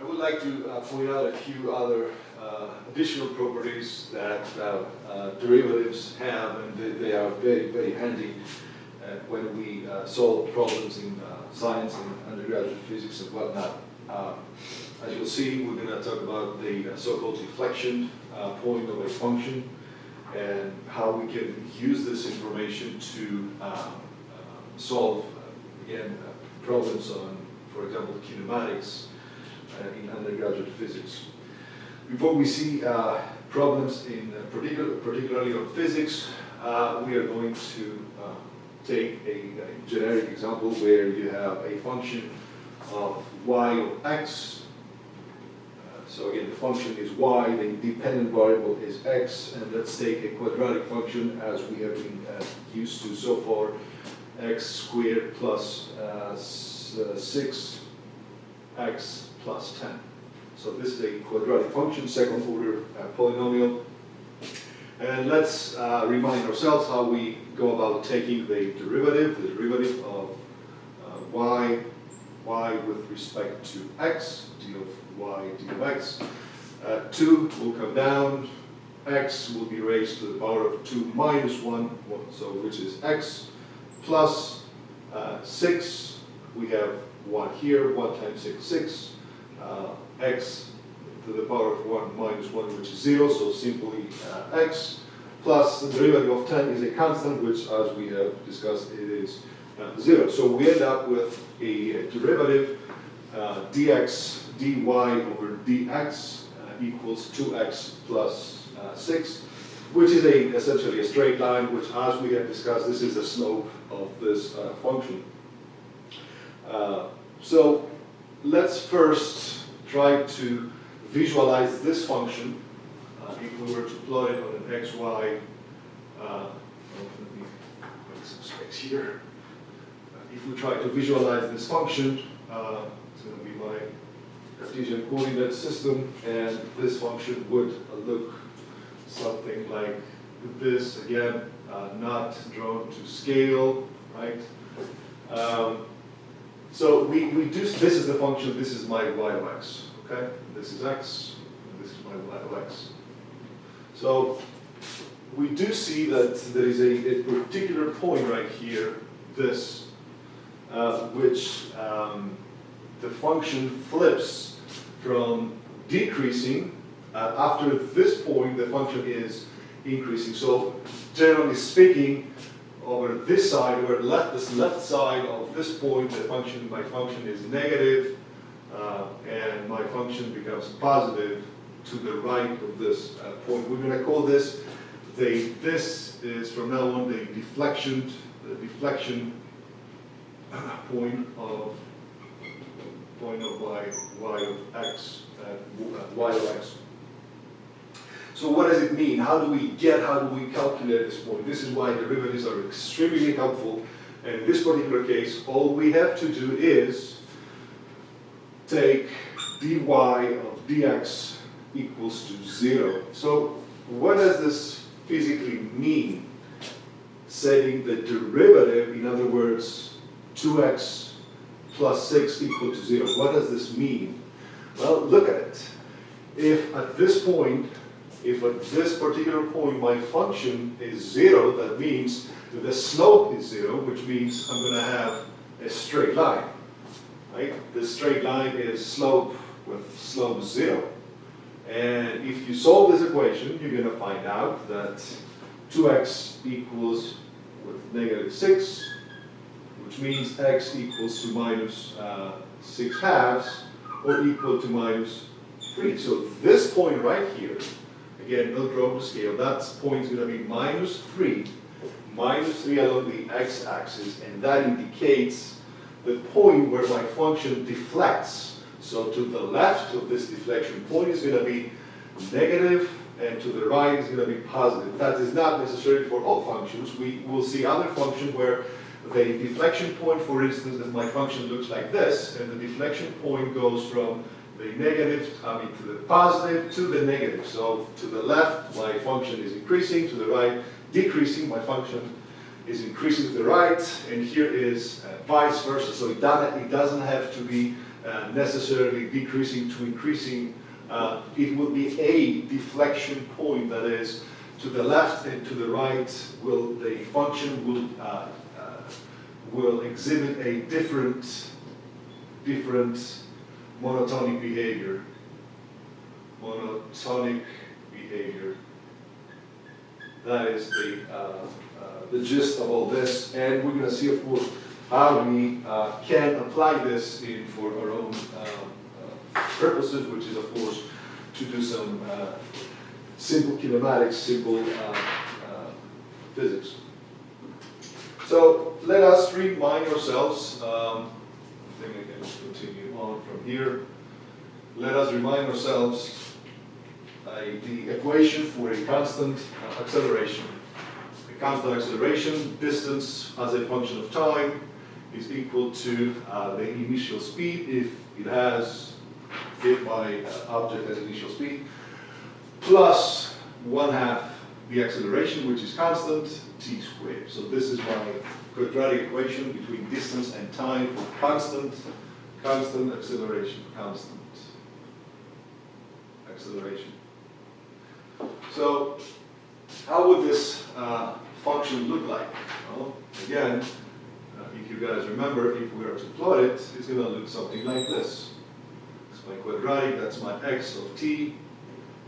I would like to point out a few other additional properties that derivatives have, and they are very, very handy when we solve problems in science and undergraduate physics and whatnot. As you'll see, we're going to talk about the so-called deflection point of a function and how we can use this information to solve, again, problems on, for example, kinematics in undergraduate physics. Before we see problems in particularly on physics, we are going to take a generic example where you have a function of y of x. So again, the function is y, the dependent variable is x, and let's take a quadratic function as we have been used to so far, x squared plus 6x plus 10. So this is a quadratic function, second order polynomial. And let's remind ourselves how we go about taking the derivative of y with respect to x, d of y, d of x. 2 will come down, x will be raised to the power of 2 minus 1, so which is x, plus 6, we have 1 here, 1 times 6, 6, x to the power of 1 minus 1, which is 0, so simply x, plus the derivative of 10 is a constant, which, as we have discussed, it is 0. So we end up with a derivative dx dy over dx equals 2x plus 6, which is essentially a straight line, which, as we have discussed, this is the slope of this function. So let's first try to visualize this function. If we were to plot it on an xy, let me make some space here. If we try to visualize this function, it's going to be my Cartesian coordinate system, and this function would look something like this. Again, not drawn to scale, right? So we do, this is the function, this is my y of x, okay? This is x, and this is my y of x. So we do see that there is a particular point right here, this, which the function flips from decreasing. After this point, the function is increasing. So generally speaking, over this side, over this left side of this point, my function is negative, and my function becomes positive to the right of this point. We're going to call this this is from now on the deflection point of y of x, y of x. So what does it mean? How do we calculate this point? This is why derivatives are extremely helpful. And in this particular case, all we have to do is take dy of dx equals to 0. So what does this physically mean? Setting the derivative, in other words, 2x plus 6 equal to 0. What does this mean? Well, look at it. If at this particular point my function is 0, that means that the slope is 0, which means I'm going to have a straight line. Right? This straight line is slope with slope 0. And if you solve this equation, you're going to find out that 2x equals with negative 6, which means x equals to minus 6 halves, or equal to minus 3. So this point right here, again, no drawn to scale, that point is going to be minus 3 along the x-axis, and that indicates the point where my function deflects. So to the left of this deflection point is going to be negative, and to the right is going to be positive. That is not necessarily for all functions. We will see other functions where the deflection point, for instance, that my function looks like this, and the deflection point goes from the negative, to the positive to the negative. So to the left, my function is increasing, to the right, decreasing, my function is increasing to the right, and here is vice versa. So it doesn't have to be necessarily decreasing to increasing. It will be a deflection point, that is, to the left and to the right, the function will exhibit a different monotonic behavior. Monotonic behavior. That is the gist of all this, and we're going to see, of course, how we can apply this for our own purposes, which is, of course, to do some simple kinematics, simple physics. So let us remind ourselves, I think I can continue on from here. Let us remind ourselves the equation for a constant acceleration. A constant acceleration, distance as a function of time, is equal to the initial speed if my object has initial speed, plus 1/2 the acceleration, which is constant, t squared. So this is my quadratic equation between distance and time for constant acceleration, constant acceleration. So how would this function look like? Well, again, if you guys remember, if we were to plot it, it's going to look something like this. It's my quadratic, that's my x of t,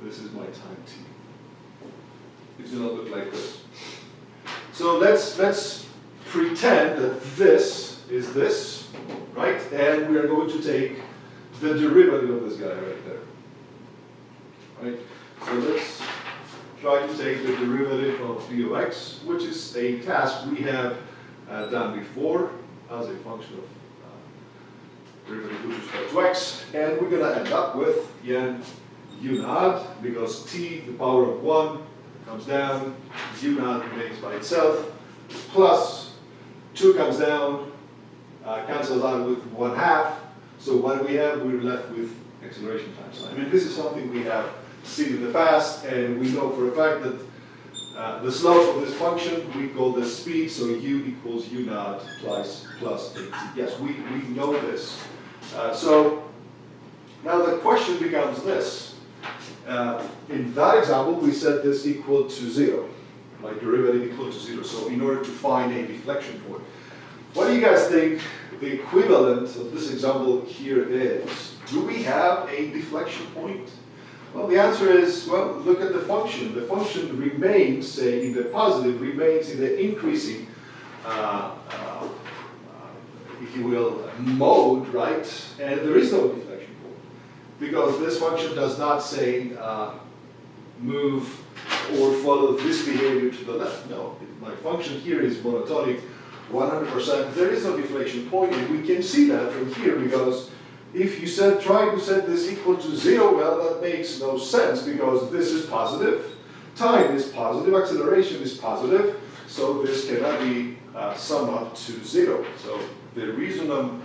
this is my time t. It's going to look like this. So let's pretend that this is this, right? And we are going to take the derivative of this guy right there. Right? So let's try to take the derivative of p of x, which is a task we have done before as a function of derivative with respect to x, and we're going to end up with, again, u naught, because t, the power of 1, comes down, u naught remains by itself, plus 2 comes down, cancels out with 1/2, so what do we have? We're left with acceleration times time. I mean, this is something we have seen in the past, and we know for a fact that the slope of this function, we call this speed, so u equals u naught plus at. Yes, we know this. So now the question becomes this. In that example, we set this equal to 0, like derivative equal to 0, so in order to find a deflection point. What do you guys think the equivalent of this example here is? Do we have a deflection point? Well, the answer is, well, look at the function. The function remains, say, in the positive, remains in the increasing, if you will, mode, right? And there is no deflection point, because this function does not say move or follow this behavior to the left. No, my function here is monotonic, 100%. There is no deflection point, and we can see that from here, because if you try to set this equal to 0, well, that makes no sense, because this is positive, time is positive, acceleration is positive, so this cannot be summed up to 0. So the reason I'm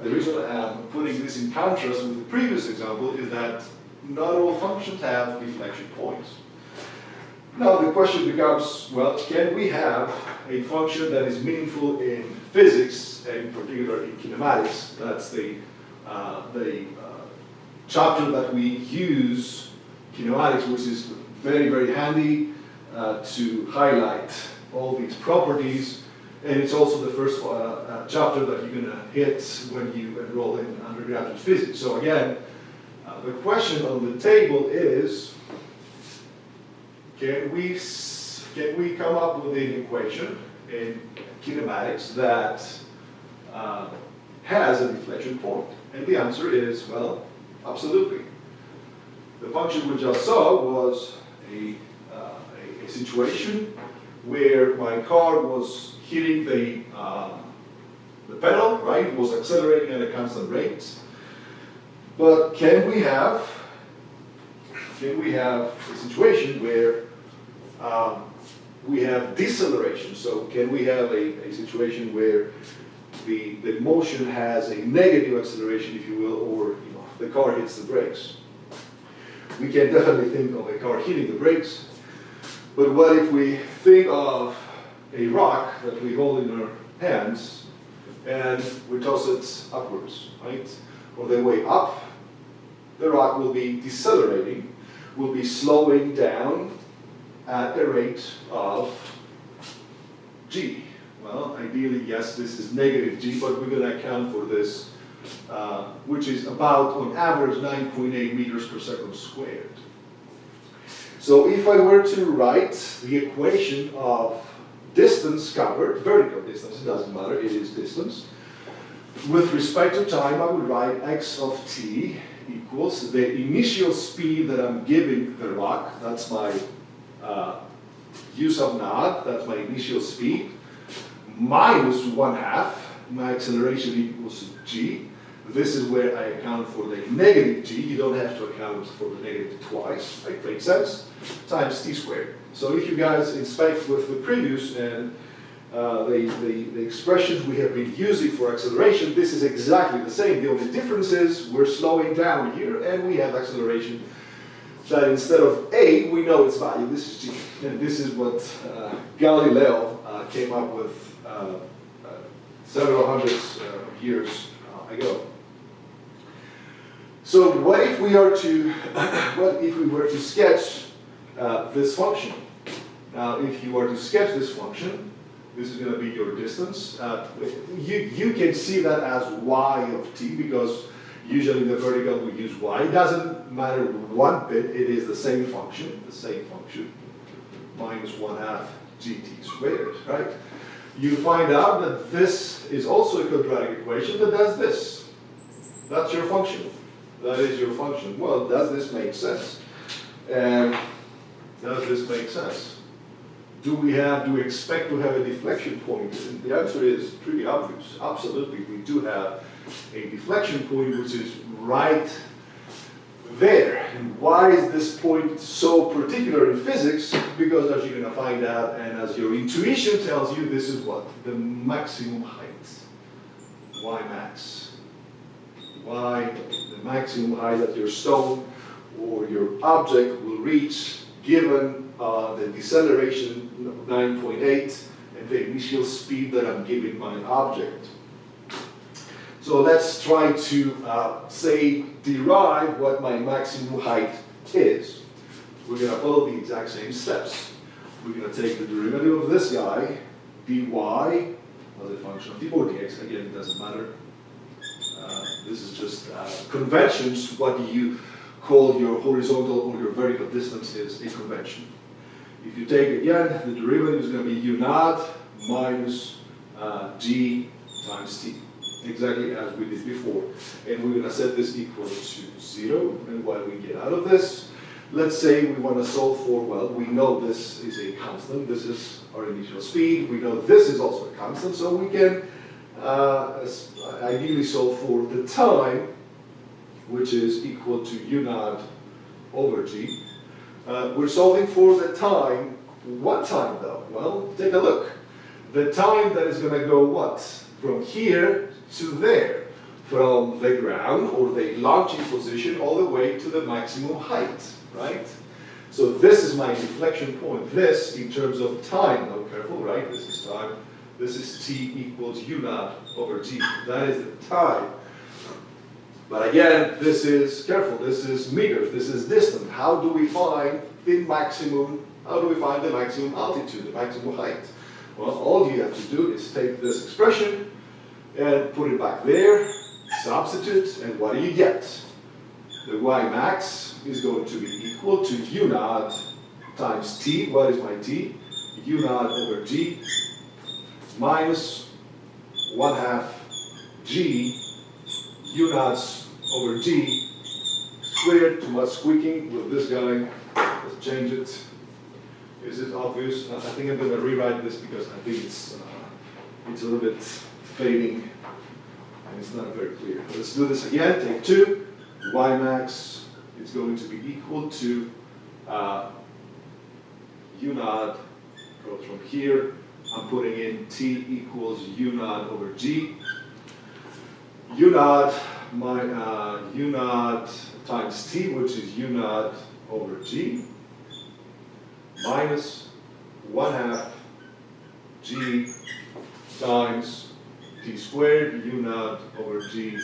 the reason I'm putting this in contrast with the previous example is that not all functions have deflection points. Now the question becomes, well, can we have a function that is meaningful in physics, and in particular in kinematics? That's the chapter that we use, kinematics, which is very, very handy to highlight all these properties. And it's also the first chapter that you're going to hit when you enroll in undergraduate physics. So again, the question on the table is, can we come up with an equation in kinematics that has a deflection point? And the answer is, well, absolutely. The function we just saw was a situation where my car was hitting the pedal, right? It was accelerating at a constant rate. But can we have a situation where we have deceleration? So can we have a situation where the motion has a negative acceleration, if you will, or the car hits the brakes? We can definitely think of a car hitting the brakes, but what if we think of a rock that we hold in our hands, and we toss it upwards, right? On the way up, the rock will be decelerating, will be slowing down at a rate of g. Well, ideally, yes, this is negative g, but we're going to account for this, which is about, on average, 9.8 meters per second squared. So if I were to write the equation of distance covered, vertical distance, it doesn't matter, it is distance. With respect to time, I would write x of t equals the initial speed that I'm giving the rock, that's my use of nod, that's my initial speed, minus 1/2, my acceleration equals g. This is where I account for the negative g. You don't have to account for the negative twice, right? Makes sense? Times t squared. So if you guys inspect with the previous and the expressions we have been using for acceleration, this is exactly the same. The only difference is we're slowing down here and we have acceleration that instead of a, we know its value. This is g. And this is what Galileo came up with several hundreds of years ago. So what if we are to, what if we were to sketch this function? Now, if you were to sketch this function, this is going to be your distance. You can see that as y of t because usually in the vertical we use y. It doesn't matter one bit. It is the same function, minus 1/2 gt squared, right? You find out that this is also a quadratic equation that does this. That's your function. That is your function. Well, does this make sense? And does this make sense? Do we expect to have a deflection point? And the answer is pretty obvious. Absolutely, we do have a deflection point which is right there. And why is this point so particular in physics? Because as you're going to find out, and as your intuition tells you, this is what? The maximum height. Y max. Y, the maximum height that your stone or your object will reach given the deceleration 9.8 and the initial speed that I'm giving my object. So let's try to, derive what my maximum height is. We're going to follow the exact same steps. We're going to take the derivative of this guy, dy, as a function of t or dx. Again, it doesn't matter. This is just conventions. What you call your horizontal or your vertical distance is a convention. If you take again, the derivative is going to be u naught minus g times t. Exactly as we did before. And we're going to set this equal to 0. And what we get out of this, let's say we want to solve for, well, we know this is a constant. This is our initial speed. We know this is also a constant. So we can ideally solve for the time, which is equal to u naught over g. We're solving for the time. What time, though? Well, take a look. The time that is going to go what? From here to there, from the ground or the launching position all the way to the maximum height, right? So this is my deflection point. This, in terms of time, now careful, right? This is time. This is t equals u naught over g. That is the time. But again, this is, careful, this is meters, this is distance. How do we find the maximum, altitude, the maximum height? Well, all you have to do is take this expression and put it back there, substitute, and what do you get? The y max is going to be equal to u naught times t. What is my t? U naught over g minus 1/2 g u naught over g squared. Too much squeaking with this guy. Let's change it. Is it obvious? I think I'm going to rewrite this because I think it's a little bit fading and it's not very clear. Let's do this again. Take 2. Y max is going to be equal to u naught. Go from here. I'm putting in t equals u naught over g. U naught times t, which is u naught over g, minus 1/2 g times t squared, u naught over g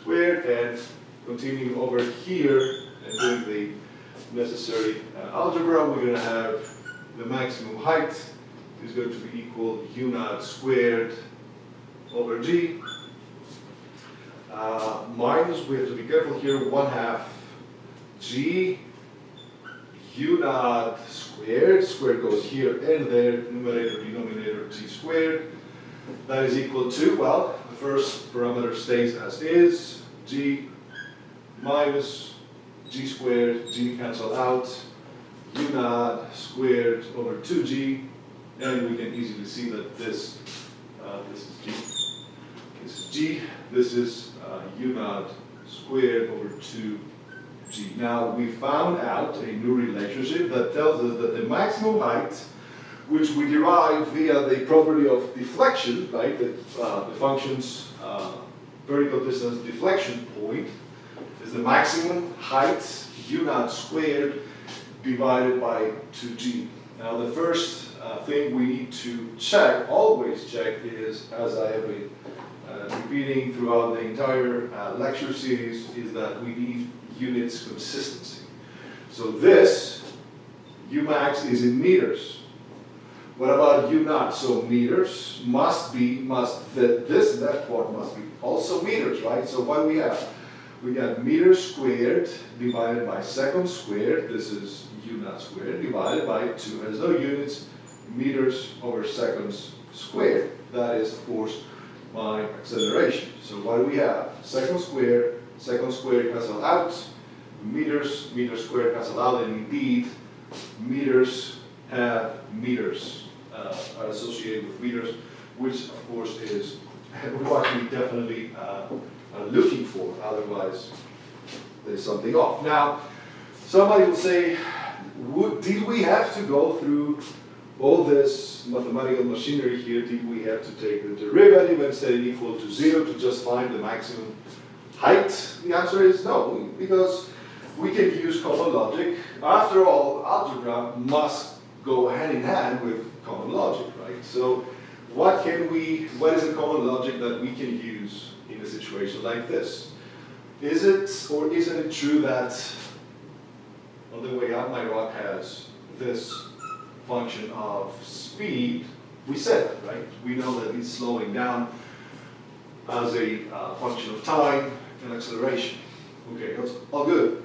squared, and continuing over here and doing the necessary algebra, we're going to have the maximum height is going to be equal u naught squared over g. Minus, we have to be careful here, 1/2 g u naught squared. Squared goes here and there, numerator, denominator, g squared. That is equal to, well, the first parameter stays as is, g minus g squared, g cancel out, u naught squared over 2g, and we can easily see that this is g. This is g, this is u naught squared over 2g. Now we found out a new relationship that tells us that the maximum height, which we derive via the property of deflection, right, the function's vertical distance deflection point, is the maximum height u naught squared divided by 2g. Now the first thing we need to check, always check, is, as I have been repeating throughout the entire lecture series, is that we need units consistency. So this u max is in meters. What about u naught? So meters must fit this, that part must be also meters, right? So what do we have? We got meters squared divided by seconds squared. This is u naught squared divided by 2 has no units, meters over seconds squared. That is, of course, my acceleration. So what do we have? Second squared cancel out, meters squared cancel out, and indeed, meters have meters, are associated with meters, which of course is what we definitely are looking for, otherwise there's something off. Now, somebody will say, did we have to go through all this mathematical machinery here? Did we have to take the derivative and set it equal to 0 to just find the maximum height? The answer is no, because we can use common logic. After all, algebra must go hand in hand with common logic, right? So what is a common logic that we can use in a situation like this? Is it or isn't it true that on the way up my rock has this function of speed? We said that, right? We know that it's slowing down as a function of time and acceleration. Okay, that's all good.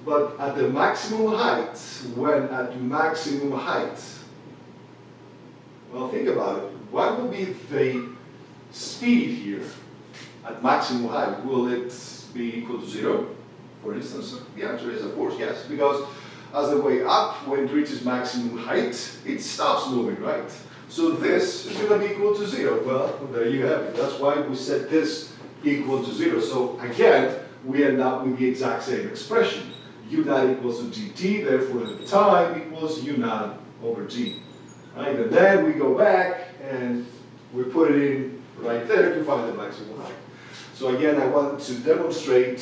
But at the maximum height, well, think about it. What will be the speed here at maximum height? Will it be equal to 0, for instance? The answer is, of course, yes, because as the way up, when it reaches maximum height, it stops moving, right? So this is going to be equal to 0. Well, there you have it. That's why we set this equal to 0. So again, we end up with the exact same expression. U naught equals to gt, therefore the time equals u naught over g. Right? And then we go back and we put it in right there to find the maximum height. So again, I want to demonstrate,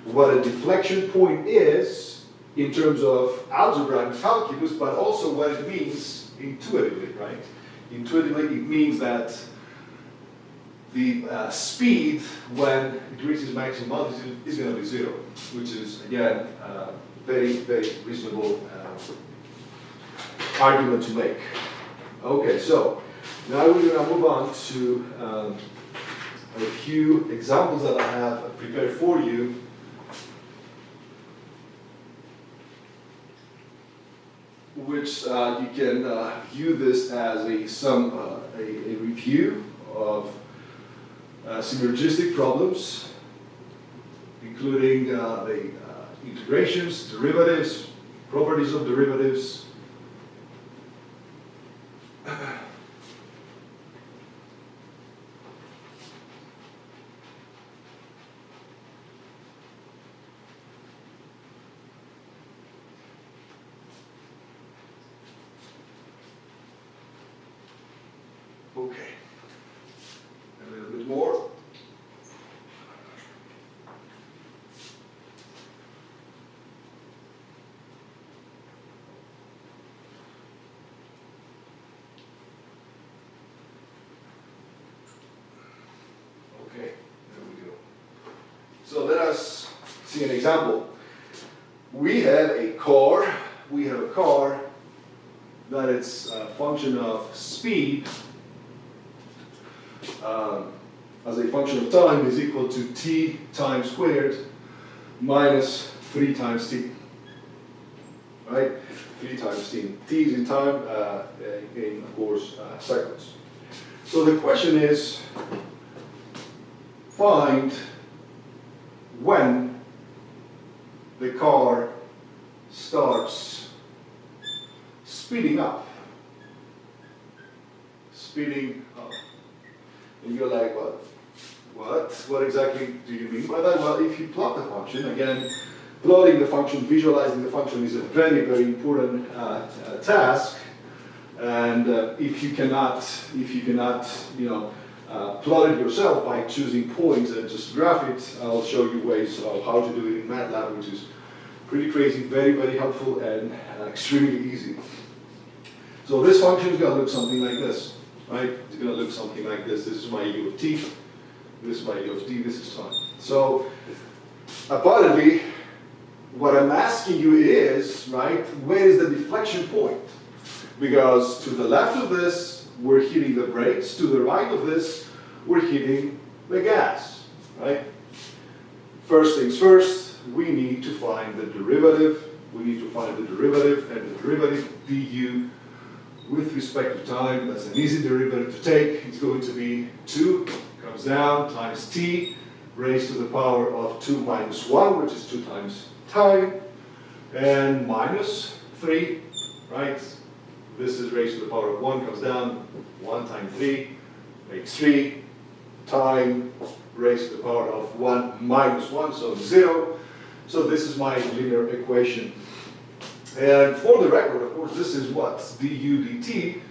what a deflection point is in terms of algebra and calculus, but also what it means intuitively, right? Intuitively, it means that the speed when it reaches maximum altitude is going to be 0, which is, again, very, very reasonable argument to make. Okay, so now we're going to move on to a few examples that I have prepared for you. Which you can view this as a review of synergistic problems, including the integrations, derivatives, properties of derivatives. Okay, a little bit more. So let us see an example. We have a car that its function of speed as a function of time is equal to t time squared minus 3 times t. Right? 3 times t. T is in time, in of course seconds. So the question is, find when the car starts speeding up. Speeding up. And you're like, what exactly do you mean by that? Well, if you plot the function, again, plotting the function, visualizing the function is a very, very important task. And if you cannot, plot it yourself by choosing points and just graph it, I'll show you ways of how to do it in MATLAB, which is pretty crazy, very, very helpful, and extremely easy. So this function is going to look something like this, right? It's going to look something like this. This is my u of t. This is my u of t. This is time. So apparently, what I'm asking you is, right, where is the deflection point? Because to the left of this, we're hitting the brakes. To the right of this, we're hitting the gas, right? First things first, we need to find the derivative. We need to find the derivative, and the derivative du with respect to time, that's an easy derivative to take. It's going to be 2 comes down times t raised to the power of 2 minus 1, which is 2 times time, and minus 3, right? This is raised to the power of 1, comes down, 1 times 3 makes 3, time raised to the power of 1 minus 1, so 0. So this is my linear equation. And for the record, of course, this is what? Du dt.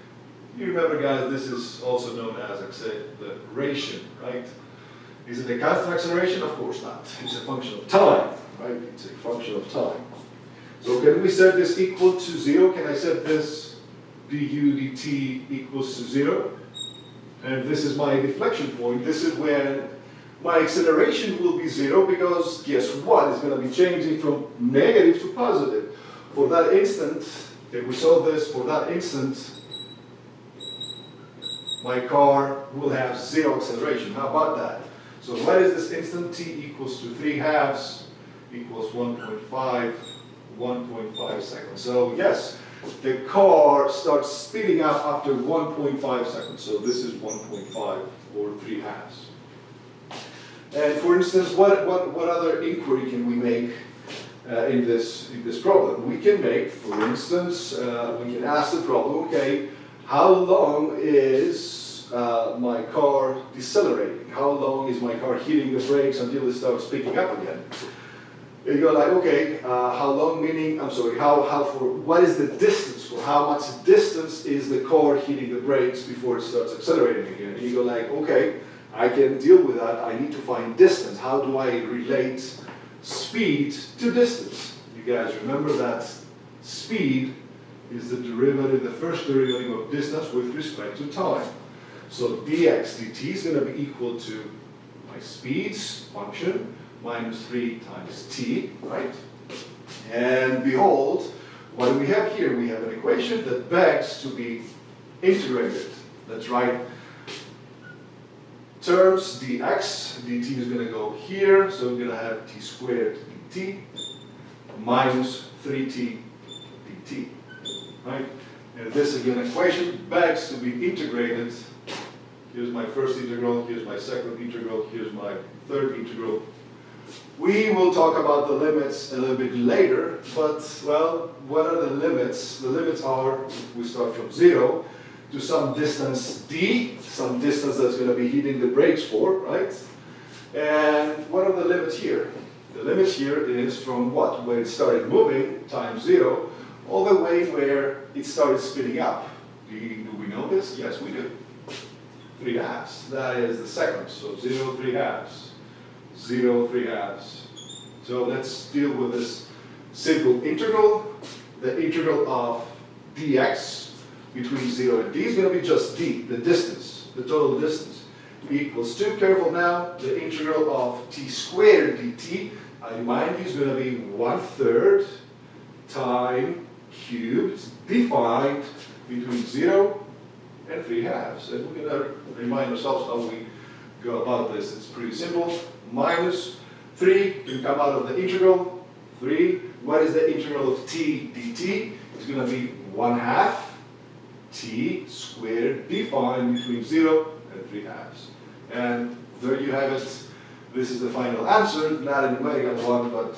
You remember, guys, this is also known as acceleration, right? Is it a constant acceleration? Of course not. It's a function of time, right? It's a function of time. So can we set this equal to 0? Can I set this du dt equals to 0? And this is my deflection point. This is when my acceleration will be 0, because guess what? It's going to be changing from negative to positive. For that instant, if we solve this, for that instant, my car will have 0 acceleration. How about that? So what is this instant? T equals to 3 halves equals 1.5 seconds. So yes, the car starts speeding up after 1.5 seconds. So this is 1.5 or 3 halves. And for instance, what other inquiry can we make in this problem? We can make, for instance, we can ask the problem, okay, how long is my car decelerating? How long is my car hitting the brakes until it starts picking up again? And you're like, okay, how long meaning, I'm sorry, what is the distance? For how much distance is the car hitting the brakes before it starts accelerating again? And you go like, okay, I can deal with that. I need to find distance. How do I relate speed to distance? You guys remember that speed is the derivative, the first derivative of distance with respect to time. So dx dt is going to be equal to my speed's function minus 3 times t, right? And behold, what do we have here? We have an equation that begs to be integrated. That's right. Terms dx, dt is going to go here, so we're going to have t squared dt minus 3t dt, right? And this again equation begs to be integrated. Here's my first integral, here's my second integral, here's my third integral. We will talk about the limits a little bit later, but well, what are the limits? The limits are, we start from 0 to some distance d, some distance that's going to be hitting the brakes for, right? And what are the limits here? The limits here is from what? Where it started moving, times 0, all the way where it started speeding up. Do we know this? Yes, we do. 3 halves. That is the second. So 0, 3 halves. 0, 3 halves. So let's deal with this simple integral. The integral of dx between 0 and d is going to be just d, the distance, the total distance. equals 2. Careful now, the integral of t squared dt, I remind you, is going to be 1/3 time cubed defined between 0 and 3/2. And we're going to remind ourselves how we go about this. It's pretty simple. Minus 3 can come out of the integral. 3. What is the integral of t dt? It's going to be 1/2 t squared defined between 0 and 3/2. And there you have it. This is the final answer, not a numerical one, but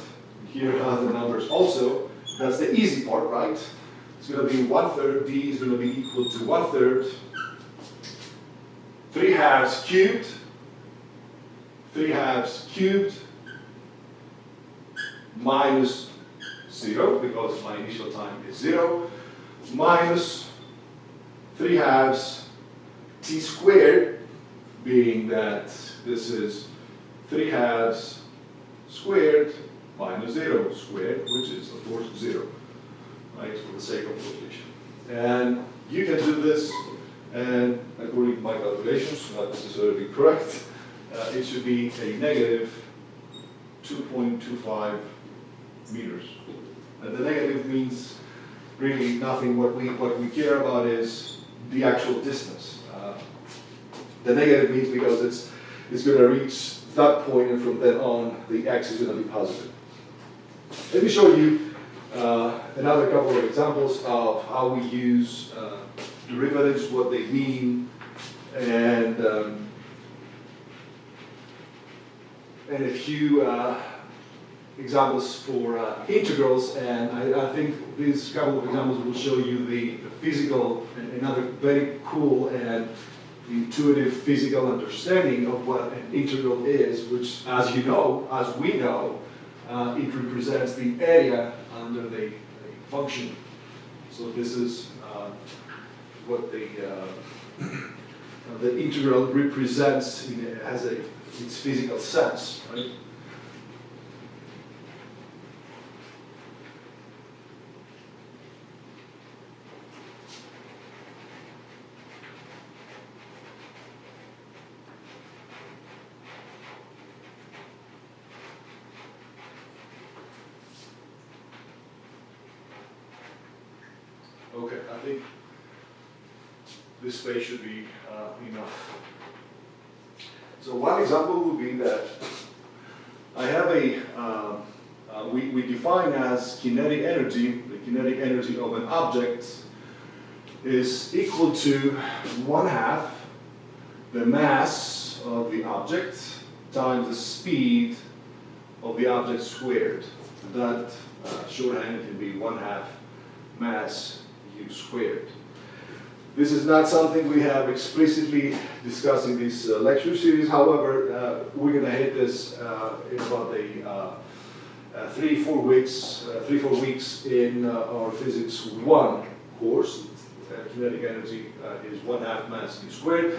here are the numbers also. That's the easy part, right? It's going to be 1/3, d is going to be equal to 1/3, 3/2 cubed, 3/2 cubed, minus 0, because my initial time is 0, minus 3/2 t squared, being that this is 3/2 squared minus 0 squared, which is of course 0, right, for the sake of notation. And you can do this, and according to my calculations, not necessarily correct, it should be a negative 2.25 meters. And the negative means really nothing. What we care about is the actual distance. The negative means because it's going to reach that point, and from then on, the x is going to be positive. Let me show you another couple of examples of how we use derivatives, what they mean, and a few examples for integrals. And I think these couple of examples will show you the physical, another very cool and intuitive physical understanding of what an integral is, which, as you know, as we know, it represents the area under the function. So this is what the integral represents as its physical sense, right? Okay, I think this space should be enough. So one example would be that I have we define as kinetic energy, the kinetic energy of an object is equal to 1/2 the mass of the object times the speed of the object squared. That shorthand can be 1/2 mass u squared. This is not something we have explicitly discussed in this lecture series. However, we're going to hit this in about 3-4 weeks in our Physics 1 course. Kinetic energy is 1/2 mass u squared.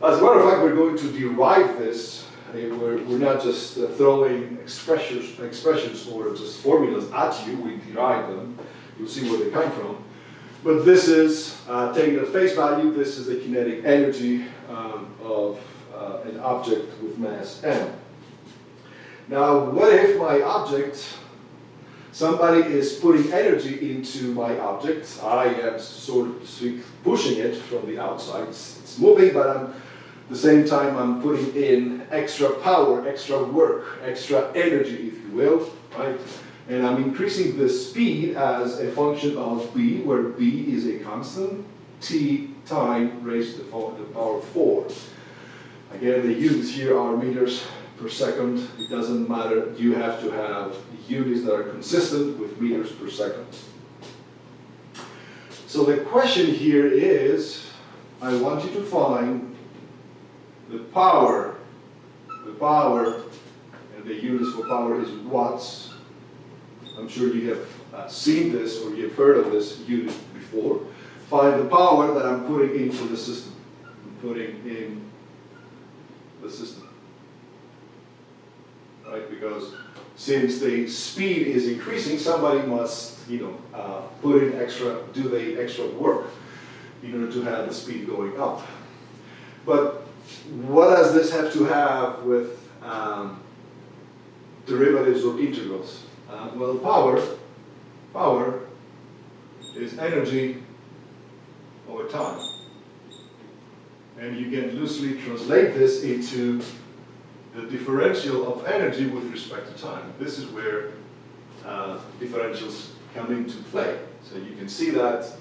As a matter of fact, we're going to derive this. We're not just throwing expressions or just formulas at you. We derive them. You'll see where they come from. But this is, taken at face value, this is the kinetic energy of an object with mass m. Now, what if my object, somebody is putting energy into my object, I am sort of pushing it from the outside, it's moving, but at the same time I'm putting in extra power, extra work, extra energy, if you will, right? And I'm increasing the speed as a function of b, where b is a constant, t time raised to the power 4. Again, the units here are meters per second. It doesn't matter. You have to have units that are consistent with meters per second. So the question here is, I want you to find the power, and the units for power is watts. I'm sure you have seen this or you've heard of this unit before. Find the power that I'm putting into the system. I'm putting in the system. Right? Because since the speed is increasing, somebody must, put in do the extra work in order to have the speed going up. But what does this have to have with derivatives or integrals? Well, power is energy over time. And you can loosely translate this into the differential of energy with respect to time. This is where differentials come into play. So you can see that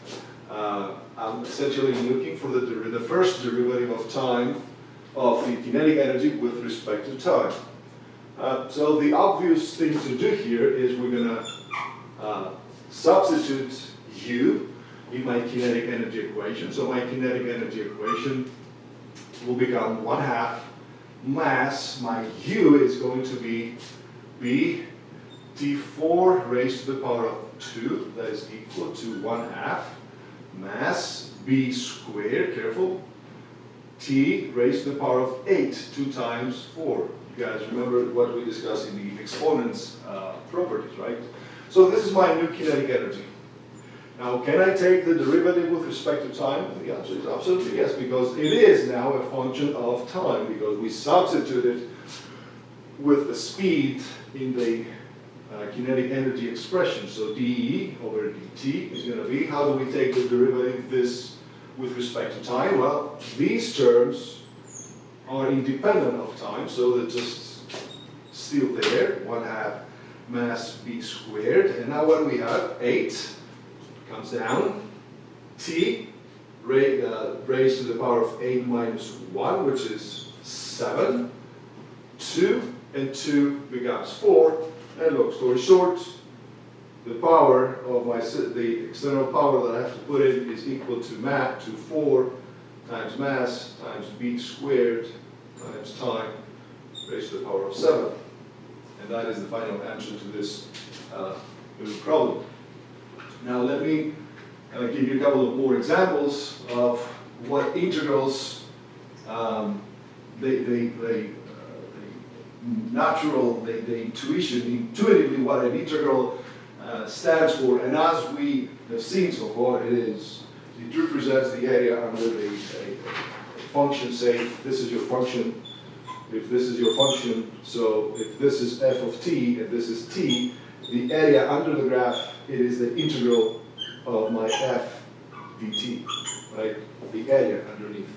I'm essentially looking for the first derivative of time of the kinetic energy with respect to time. So the obvious thing to do here is we're going to substitute U in my kinetic energy equation. So my kinetic energy equation will become 1/2 mass. My U is going to be B T4 raised to the power of 2, that is equal to 1/2 mass B squared, careful, T raised to the power of 8, 2 times 4. You guys remember what we discussed in the exponents properties, right? So this is my new kinetic energy. Now, can I take the derivative with respect to time? The answer is absolutely yes, because it is now a function of time, because we substituted with the speed in the kinetic energy expression. So dE over dt is going to be, how do we take the derivative this with respect to time? Well, these terms are independent of time, so they're just still there, 1/2 mass B squared. And now what do we have? 8 comes down, T raised to the power of 8 minus 1, which is 7, 2, and 2 becomes 4. And long story short, the power of the external power that I have to put in is equal to 4 times mass times B squared times time raised to the power of 7. And that is the final answer to this little problem. Now let me give you a couple of more examples of what integrals, intuitively what an integral stands for. And as we have seen so far, it represents the area under a function. Say if this is your function, so if this is f of t and this is t, the area under the graph, it is the integral of my f dt, right? The area underneath.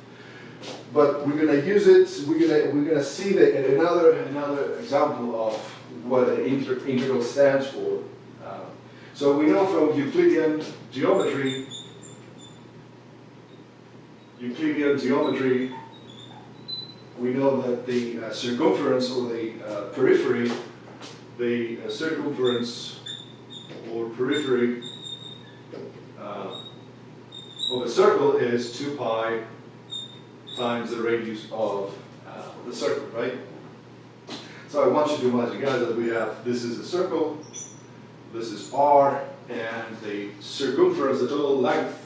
But we're going to use it. We're going to see that another example of what an integral stands for. So we know from Euclidean geometry, we know that the circumference or the periphery, circumference or periphery of a circle is 2 pi times the radius of the circle, right? So I want you to imagine, guys, that we have, this is a circle, this is r, and the circumference, the total length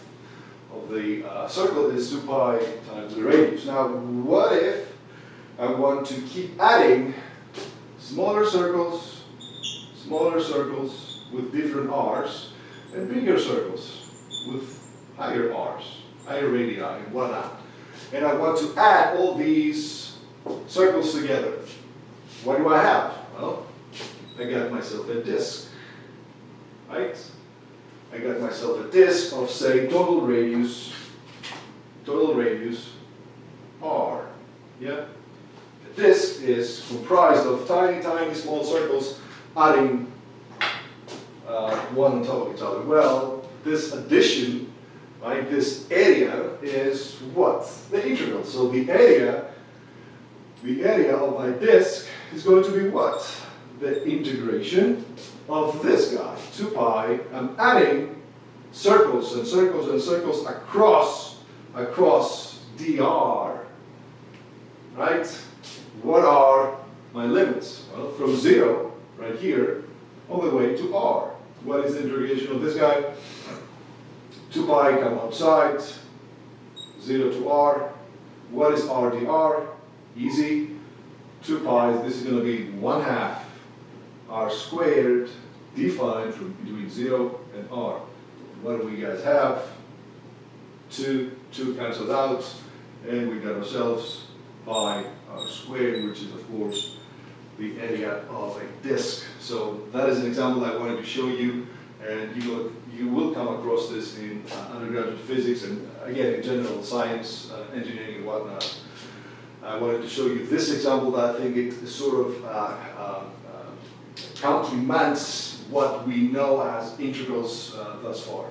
of the circle is 2 pi times the radius. Now, what if I want to keep adding smaller circles with different r's, and bigger circles with higher r's, higher radii, and whatnot. And I want to add all these circles together. What do I have? Well, I got myself a disk, right? I got myself a disk of, say, total radius r. Yeah? The disk is comprised of tiny, tiny small circles adding one on top of each other. Well, this addition, right, this area is what? The integral. So the area of my disk is going to be what? The integration of this guy, 2 pi. I'm adding circles and circles and circles across dr, right? What are my limits? Well, from 0, right here, all the way to r. What is the integration of this guy? 2 pi come outside, 0 to r. What is r dr? Easy. 2 pi, this is going to be 1/2 r squared, defined from between 0 and r. What do we guys have? 2 cancelled out, and we got ourselves pi squared, which is of course the area of a disk. So that is an example I wanted to show you, and you will come across this in undergraduate physics and again in general science, engineering and whatnot. I wanted to show you this example that I think it sort of complements what we know as integrals thus far.